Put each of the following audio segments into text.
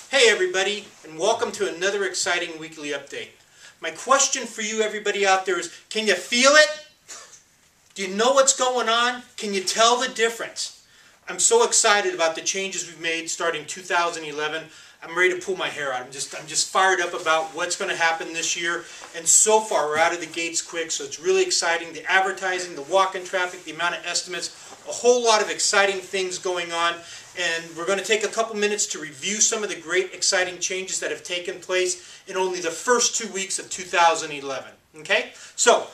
Hey everybody, and welcome to another exciting weekly update. My question for you everybody out there is, can you feel it? Do you know what's going on? Can you tell the difference? I'm so excited about the changes we've made starting 2011. I'm ready to pull my hair out. I'm just fired up about what's going to happen this year. And so far, we're out of the gates quick, so it's really exciting. The advertising, the walk-in traffic, the amount of estimates, a whole lot of exciting things going on. And we're going to take a couple minutes to review some of the great, exciting changes that have taken place in only the first 2 weeks of 2011. Okay? So,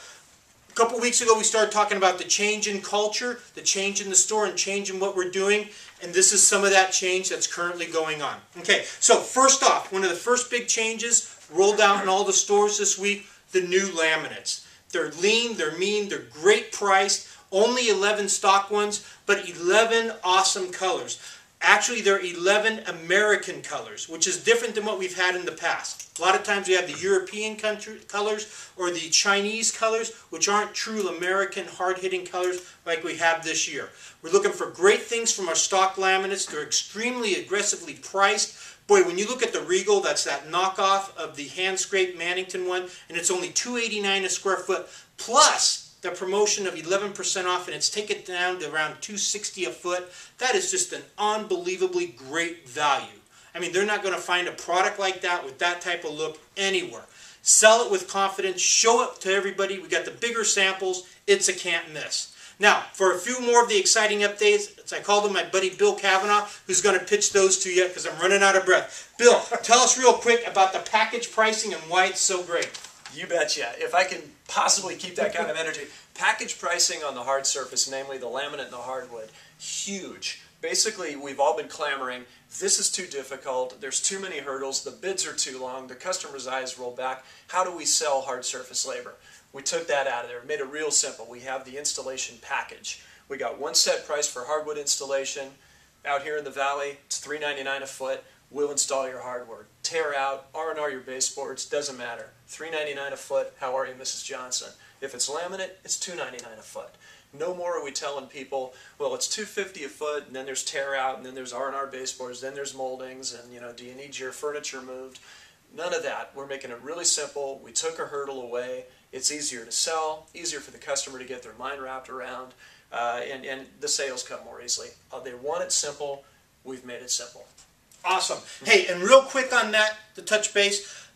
a couple weeks ago we started talking about the change in culture, the change in the store, and change in what we're doing. And this is some of that change that's currently going on. Okay, so first off, one of the first big changes rolled out in all the stores this week, the new laminates. They're lean, they're mean, they're great priced, only 11 stock ones, but 11 awesome colors. Actually, they're 11 American colors, which is different than what we've had in the past. A lot of times we have the European colors or the Chinese colors, which aren't true American hard-hitting colors like we have this year. We're looking for great things from our stock laminates. They're extremely aggressively priced. Boy, when you look at the Regal, that's that knockoff of the hand-scraped Mannington one, and it's only $289 a square foot, plus the promotion of 11% off, and it's taken down to around $260 a foot. That is just an unbelievably great value. I mean, they're not going to find a product like that with that type of look anywhere. Sell it with confidence. Show it to everybody. We got the bigger samples. It's a can't miss. Now, for a few more of the exciting updates, as I called him my buddy Bill Kavanaugh, who's going to pitch those to you because I'm running out of breath. Bill, tell us real quick about the package pricing and why it's so great. You betcha. If I can possibly keep that kind of energy. Package pricing on the hard surface, namely the laminate and the hardwood, huge. Basically, we've all been clamoring, this is too difficult, there's too many hurdles, the bids are too long, the customer's eyes roll back. How do we sell hard surface labor? We took that out of there, made it real simple. We have the installation package. We got one set price for hardwood installation. Out here in the valley, it's $3.99 a foot. We'll install your hardwood. Tear out, R&R your baseboards, doesn't matter. $3.99 a foot, how are you, Mrs. Johnson? If it's laminate, it's $2.99 a foot. No more are we telling people, well, it's $2.50 a foot, and then there's tear out, and then there's R&R baseboards, then there's moldings, and do you need your furniture moved? None of that. We're making it really simple. We took a hurdle away. It's easier to sell, easier for the customer to get their mind wrapped around, and the sales come more easily. They want it simple. We've made it simple. Awesome. Hey, and real quick on that, to touch base,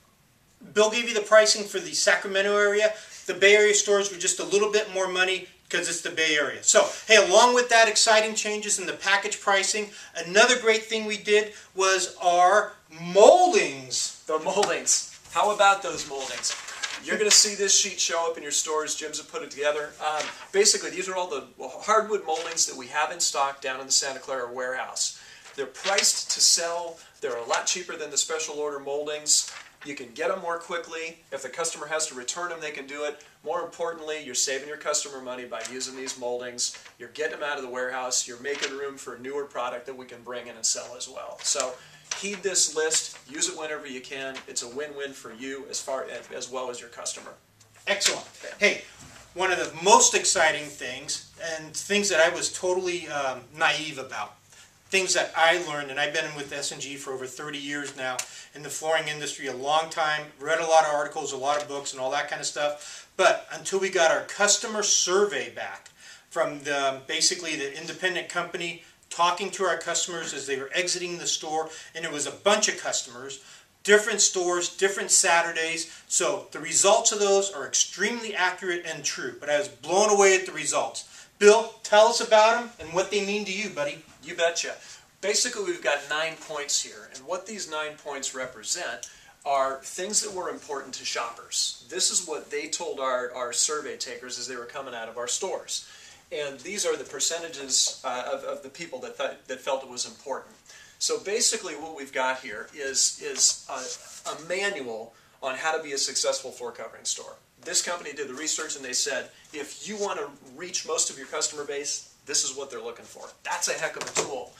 Bill gave you the pricing for the Sacramento area. The Bay Area stores were just a little bit more money because it's the Bay Area. So, hey, along with that exciting changes in the package pricing, another great thing we did was our moldings. The moldings. How about those moldings? You're going to see this sheet show up in your stores. Jim's have put it together. Basically, these are all the hardwood moldings that we have in stock down in the Santa Clara warehouse. They're priced to sell. They're a lot cheaper than the special order moldings. You can get them more quickly. If the customer has to return them, they can do it. More importantly, you're saving your customer money by using these moldings. You're getting them out of the warehouse. You're making room for a newer product that we can bring in and sell as well. So heed this list. Use it whenever you can. It's a win-win for you as well as your customer. Excellent. Hey, one of the most exciting things, and things that I was totally naive about, things that I learned, and I've been with S&G for over 30 years now, in the flooring industry, a long time, read a lot of articles, a lot of books, and all that kind of stuff. But until we got our customer survey back from basically the independent company talking to our customers as they were exiting the store, and it was a bunch of customers, different stores, different Saturdays. So the results of those are extremely accurate and true. But I was blown away at the results. Bill, tell us about them and what they mean to you, buddy. You betcha. Basically, we've got 9 points here, and what these 9 points represent are things that were important to shoppers. This is what they told our survey takers as they were coming out of our stores. And these are the percentages of the people that felt it was important. So basically what we've got here is a manual on how to be a successful floor covering store. This company did the research and they said, if you want to reach most of your customer base, this is what they're looking for. That's a heck of a tool.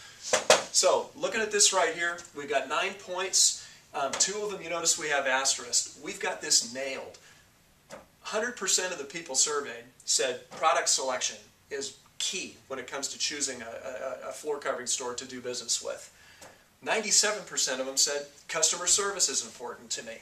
So, looking at this right here, we've got 9 points. 2 of them, you notice we have asterisks. We've got this nailed. 100% of the people surveyed said product selection is key when it comes to choosing a floor covering store to do business with. 97% of them said customer service is important to me.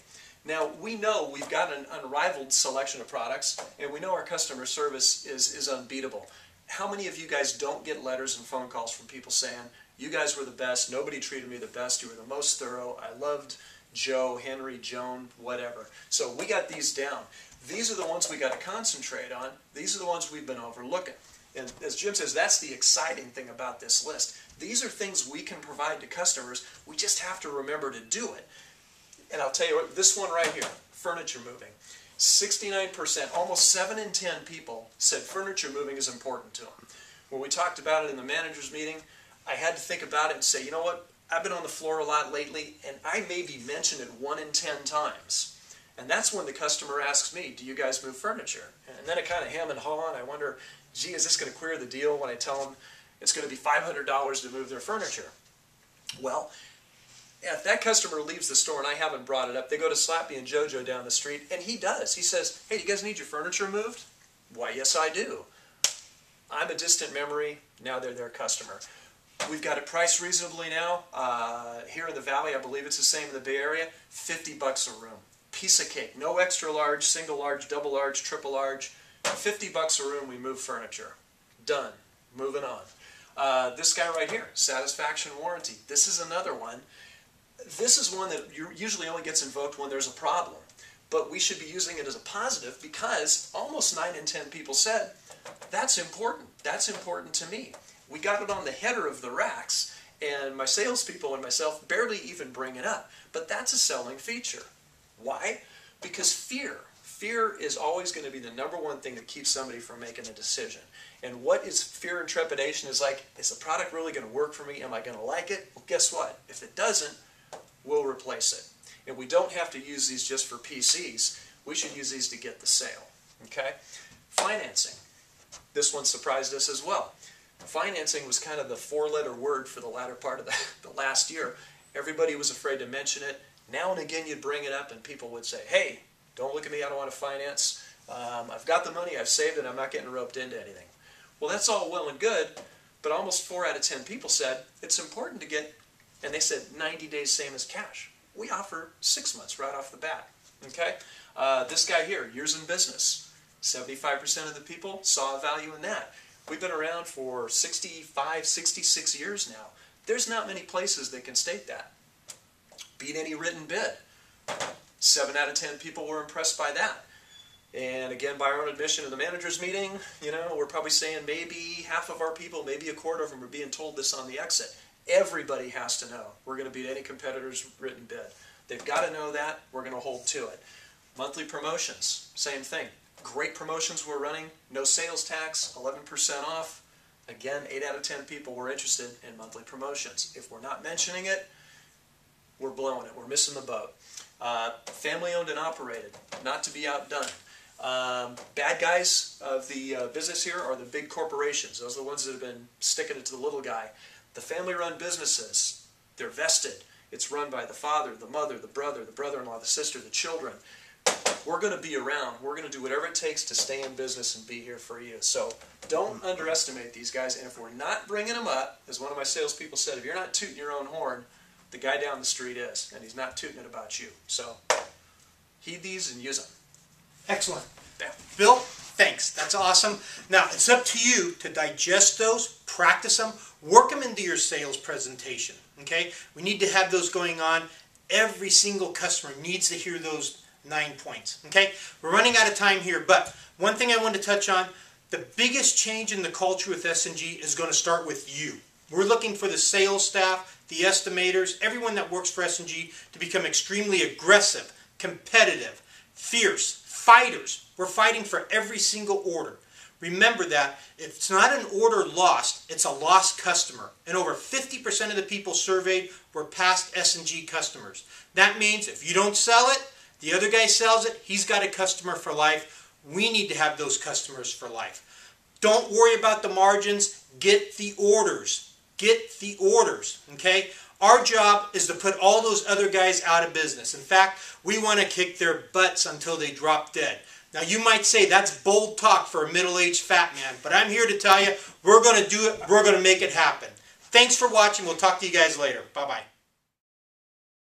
Now, we know we've got an unrivaled selection of products, and we know our customer service is unbeatable. How many of you guys don't get letters and phone calls from people saying, you guys were the best, nobody treated me the best, you were the most thorough, I loved Joe, Henry, Joan, whatever. So we got these down. These are the ones we got to concentrate on. These are the ones we've been overlooking. And as Jim says, that's the exciting thing about this list. These are things we can provide to customers. We just have to remember to do it. And I'll tell you what, this one right here, furniture moving. 69%, almost 7 in 10 people said furniture moving is important to them. When we talked about it in the manager's meeting, I had to think about it and say, you know what, I've been on the floor a lot lately, and I maybe mention it 1 in 10 times. And that's when the customer asks me, do you guys move furniture? And then I kind of hem and haw, and I wonder, gee, is this going to queer the deal when I tell them it's going to be $500 to move their furniture? Well, if that customer leaves the store and I haven't brought it up, they go to Slappy and JoJo down the street, and he does. He says, hey, do you guys need your furniture moved? Why, yes, I do. I'm a distant memory. Now they're their customer. We've got it priced reasonably now. Here in the Valley, I believe it's the same in the Bay Area, $50 a room. Piece of cake. No extra large, single large, double large, triple large. $50 a room, we move furniture. Done. Moving on. This guy right here, satisfaction warranty. This is another one. This is one that usually only gets invoked when there's a problem. But we should be using it as a positive because almost 9 in 10 people said, that's important. That's important to me. We got it on the header of the racks, and my salespeople and myself barely even bring it up. But that's a selling feature. Why? Because fear. Fear is always going to be the #1 thing that keeps somebody from making a decision. And what is fear and trepidation is like, is the product really going to work for me? Am I going to like it? Well, guess what? If it doesn't, we'll replace it. And we don't have to use these just for PCs. We should use these to get the sale. Okay? Financing. This one surprised us as well. Financing was kind of the 4-letter word for the latter part of the last year. Everybody was afraid to mention it. Now and again you'd bring it up and people would say, hey, don't look at me, I don't want to finance. I've got the money, I've saved it, I'm not getting roped into anything. Well, that's all well and good, but almost 4 out of 10 people said it's important to get, and they said 90 days same as cash. We offer 6 months right off the bat. Okay? This guy here, years in business. 75% of the people saw a value in that. We've been around for 65, 66 years now. There's not many places that can state that. Beat any written bid. 7 out of 10 people were impressed by that. And again, by our own admission in the manager's meeting, you know, we're probably saying maybe half of our people, maybe a quarter of them are being told this on the exit. Everybody has to know we're going to beat any competitor's written bid. They've got to know that. We're going to hold to it. Monthly promotions, same thing. Great promotions we're running. No sales tax, 11% off. Again, 8 out of 10 people were interested in monthly promotions. If we're not mentioning it, we're blowing it. We're missing the boat. Family owned and operated, not to be outdone. Bad guys of the business here are the big corporations. Those are the ones that have been sticking it to the little guy. The family-run businesses, they're vested. It's run by the father, the mother, the brother, the brother-in-law, the sister, the children. We're going to be around. We're going to do whatever it takes to stay in business and be here for you. So don't underestimate these guys. And if we're not bringing them up, as one of my salespeople said, if you're not tooting your own horn, the guy down the street is, and he's not tooting it about you. So heed these and use them. Excellent. Bam. Bill, thanks. That's awesome. Now, it's up to you to digest those, practice them, work them into your sales presentation. Okay? We need to have those going on. Every single customer needs to hear those 9 points. Okay? We're running out of time here, but one thing I want to touch on, the biggest change in the culture with S&G is going to start with you. We're looking for the sales staff, the estimators, everyone that works for S&G to become extremely aggressive, competitive, fierce, fighters. We're fighting for every single order. Remember that if it's not an order lost, it's a lost customer. And over 50% of the people surveyed were past S&G customers. That means if you don't sell it, the other guy sells it, he's got a customer for life. We need to have those customers for life. Don't worry about the margins. Get the orders. Get the orders. Okay? Our job is to put all those other guys out of business. In fact, we want to kick their butts until they drop dead. Now you might say that's bold talk for a middle-aged fat man, but I'm here to tell you we're going to do it. We're going to make it happen. Thanks for watching. We'll talk to you guys later. Bye-bye.